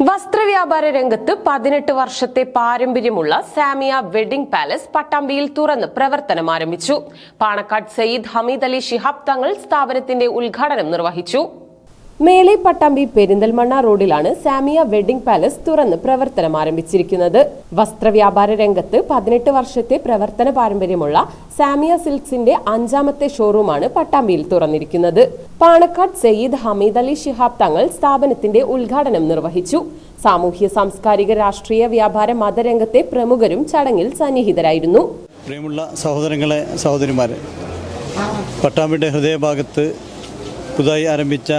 വസ്ത്രവ്യാപാര രംഗത്ത് 18 വർഷത്തെ പാരമ്പര്യമുള്ള സാമിയ വെഡിംഗ് പാലസ് പട്ടാമ്പിയിൽ തുറന്ന് പ്രവർത്തനം ആരംഭിച്ചു. പാണക്കാട് സയ്യിദ് ഹമീദ് അലി ശിഹാബ് തങ്ങൾ സ്ഥാപനത്തിന്റെ ഉദ്ഘാടനം നിർവഹിച്ചു. മേലെ പട്ടാമ്പി പെരിന്തൽമണ്ണ റോഡിലാണ് സാമിയ വെഡിംഗ് പാലസ് തുറന്ന് പ്രവർത്തനം ആരംഭിച്ചിരിക്കുന്നത്. വസ്ത്രവ്യാപാര രംഗത്ത് 18 വർഷത്തെ പ്രവർത്തന പാരമ്പര്യമുള്ള സാമിയ സിൽക്സിന്റെ 5ാമത്തെ ഷോറൂമാണ് പട്ടാമ്പിയിൽ തുറന്നിരിക്കുന്നത്. പാണക്കാട് സയ്യിദ് ഹമീദ് അലി ശിഹാബ് തങ്ങൾ സ്ഥാപനത്തിന്റെ ഉദ്ഘാടനം നിർവഹിച്ചു. സാമൂഹ്യ സാംസ്കാരിക രാഷ്ട്രീയ വ്യാപാര മതരംഗത്തെ പ്രമുഖരും ചടങ്ങിൽ സന്നിഹിതരായിരുന്നു. പ്രിയമുള്ള സഹോദരങ്ങളെ, സഹോദരിമാരെ, പട്ടാമ്പിയുടെ ഹൃദയഭാഗത്ത് പുതുതായി ആരംഭിച്ച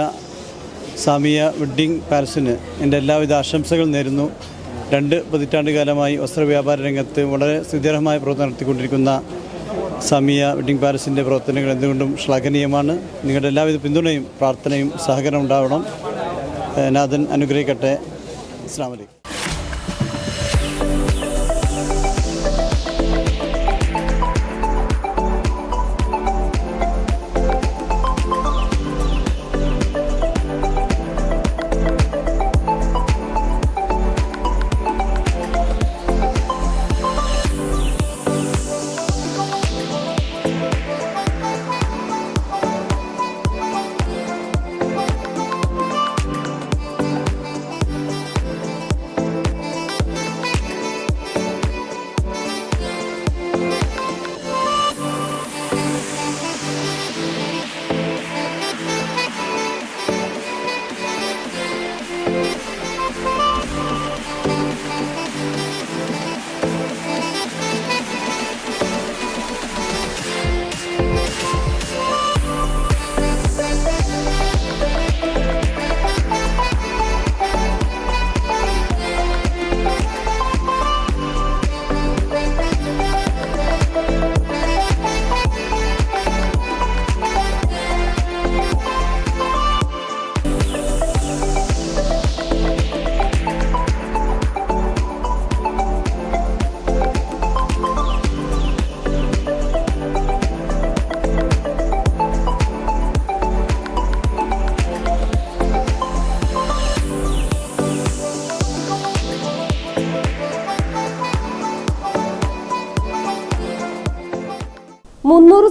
സാമിയ വെഡ്ഡിംഗ് പാലസിന് എൻ്റെ എല്ലാവിധ ആശംസകൾ നേരുന്നു. 2 പതിറ്റാണ്ടുകാലമായി വസ്ത്രവ്യാപാര രംഗത്ത് വളരെ സുദീർഘമായ പ്രവർത്തനം നടത്തിക്കൊണ്ടിരിക്കുന്ന സാമിയ വെഡ്ഡിംഗ് പാലസിൻ്റെ പ്രവർത്തനങ്ങൾ എന്തുകൊണ്ടും ശ്ലാഘനീയമാണ്. നിങ്ങളുടെ എല്ലാവിധ പിന്തുണയും പ്രാർത്ഥനയും സഹകരണം ഉണ്ടാവണം. നാഥൻ അനുഗ്രഹിക്കട്ടെ. അസ്സലാമു അലൈക്കും.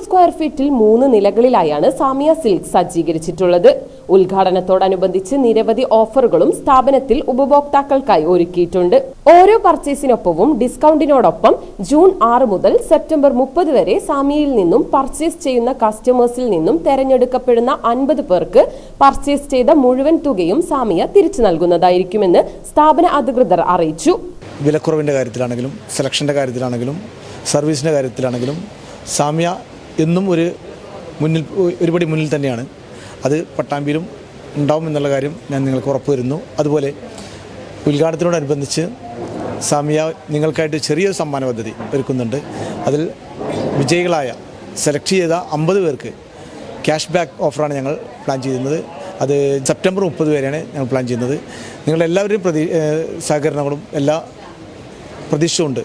സ്ക്വയർ ഫീറ്റിൽ 3 നിലകളിലായാണ് സാമിയ സിൽക്ക് സജ്ജീകരിച്ചിട്ടുള്ളത്. ഉദ്ഘാടനത്തോടനുബന്ധിച്ച് നിരവധി ഓഫറുകളും സ്ഥാപനത്തിൽ ഉപഭോക്താക്കൾക്കായി ഒരുക്കിയിട്ടുണ്ട്. ഓരോ പർച്ചേസിനൊപ്പവും ഡിസ്കൗണ്ടിനോടൊപ്പം ജൂൺ 6 മുതൽ സെപ്റ്റംബർ 30 വരെ സാമിയയിൽ നിന്നും പർച്ചേസ് ചെയ്യുന്ന കസ്റ്റമേഴ്സിൽ നിന്നും തെരഞ്ഞെടുക്കപ്പെടുന്ന 50 പേർക്ക് പർച്ചേസ് ചെയ്ത മുഴുവൻ തുകയും സാമിയ തിരിച്ചു നൽകുന്നതായിരിക്കുമെന്ന് സ്ഥാപന അധികൃതർ അറിയിച്ചു. വിലക്കുറവിൻ്റെ കാര്യത്തിലാണെങ്കിലും സെലക്ഷൻ്റെ കാര്യത്തിലാണെങ്കിലും സർവീസിൻ്റെ കാര്യത്തിലാണെങ്കിലും സാമിയ എന്നും ഒരുപടി മുന്നിൽ തന്നെയാണ്. അത് പട്ടാമ്പിയിലും ഉണ്ടാവും എന്നുള്ള കാര്യം ഞാൻ നിങ്ങൾക്ക് ഉറപ്പ് തരുന്നു. അതുപോലെ ഉദ്ഘാടനത്തോടനുബന്ധിച്ച് സാമിയ നിങ്ങൾക്കായിട്ട് ചെറിയൊരു സമ്മാന പദ്ധതി ഒരുക്കുന്നുണ്ട്. അതിൽ വിജയികളായ സെലക്ട് ചെയ്ത 50 പേർക്ക് ക്യാഷ് ബാക്ക് ഓഫറാണ് ഞങ്ങൾ പ്ലാൻ ചെയ്യുന്നത്. അത് സെപ്റ്റംബർ 30 വരെയാണ് ഞങ്ങൾ പ്ലാൻ ചെയ്യുന്നത്. നിങ്ങളെല്ലാവരുടെയും സഹകരണങ്ങളും എല്ലാ പ്രതീക്ഷയുണ്ട്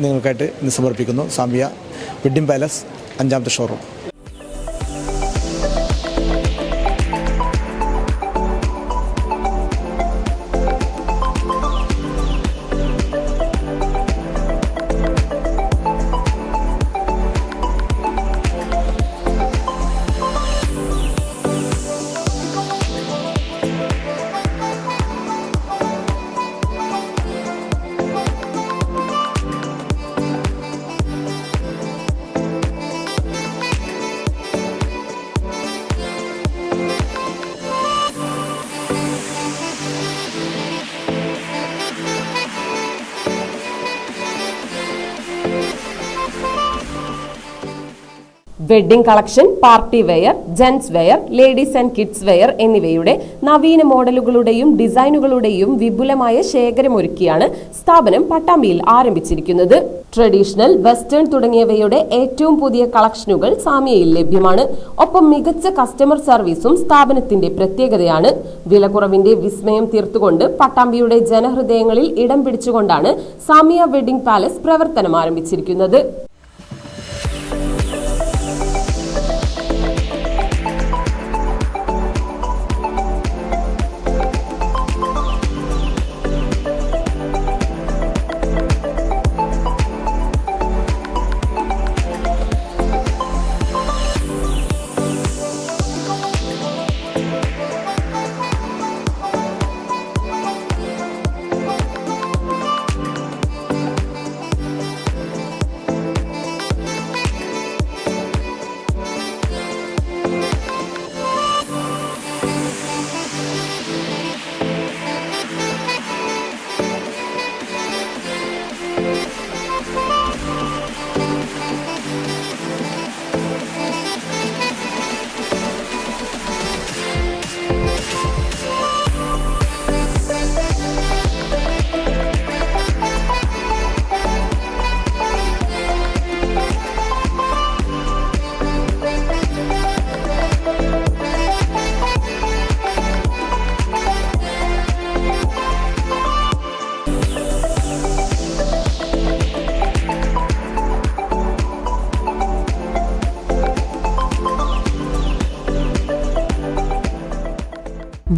നിങ്ങൾക്കായിട്ട് ഇന്ന് സമർപ്പിക്കുന്നു. സാമിയ വെഡ്ഡിംഗ് പാലസ് 5ാമത്തെ showroom. Wedding collection, party wear, gents wear, ladies and kids wear എന്നിവയുടെ നവീന മോഡലുകളുടെയും ഡിസൈനുകളുടെയും വിപുലമായ ശേഖരമൊരുക്കിയാണ് സ്ഥാപനം പട്ടാമ്പിയിൽ ആരംഭിച്ചിരിക്കുന്നത്. ട്രഡീഷണൽ, വെസ്റ്റേൺ തുടങ്ങിയവയുടെ ഏറ്റവും പുതിയ കളക്ഷനുകൾ സാമിയയിൽ ലഭ്യമാണ്. ഒപ്പം മികച്ച കസ്റ്റമർ സർവീസും സ്ഥാപനത്തിന്റെ പ്രത്യേകതയാണ്. വിലക്കുറവിന്റെ വിസ്മയം തീർത്തുകൊണ്ട് പട്ടാമ്പിയുടെ ജനഹൃദയങ്ങളിൽ ഇടം പിടിച്ചുകൊണ്ടാണ് സാമിയ വെഡ്ഡിംഗ് പാലസ് പ്രവർത്തനം ആരംഭിച്ചിരിക്കുന്നത്.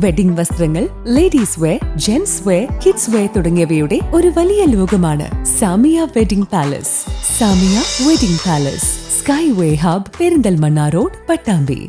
വെഡിംഗ് വസ്ത്രങ്ങൾ, ladies wear, gents wear, kids wear തുടങ്ങിയവയുടെ ഒരു വലിയ ലോകമാണ് Samiya wedding palace. Samiya wedding palace, skyway hub, Perinthalmanna road, Pattambi.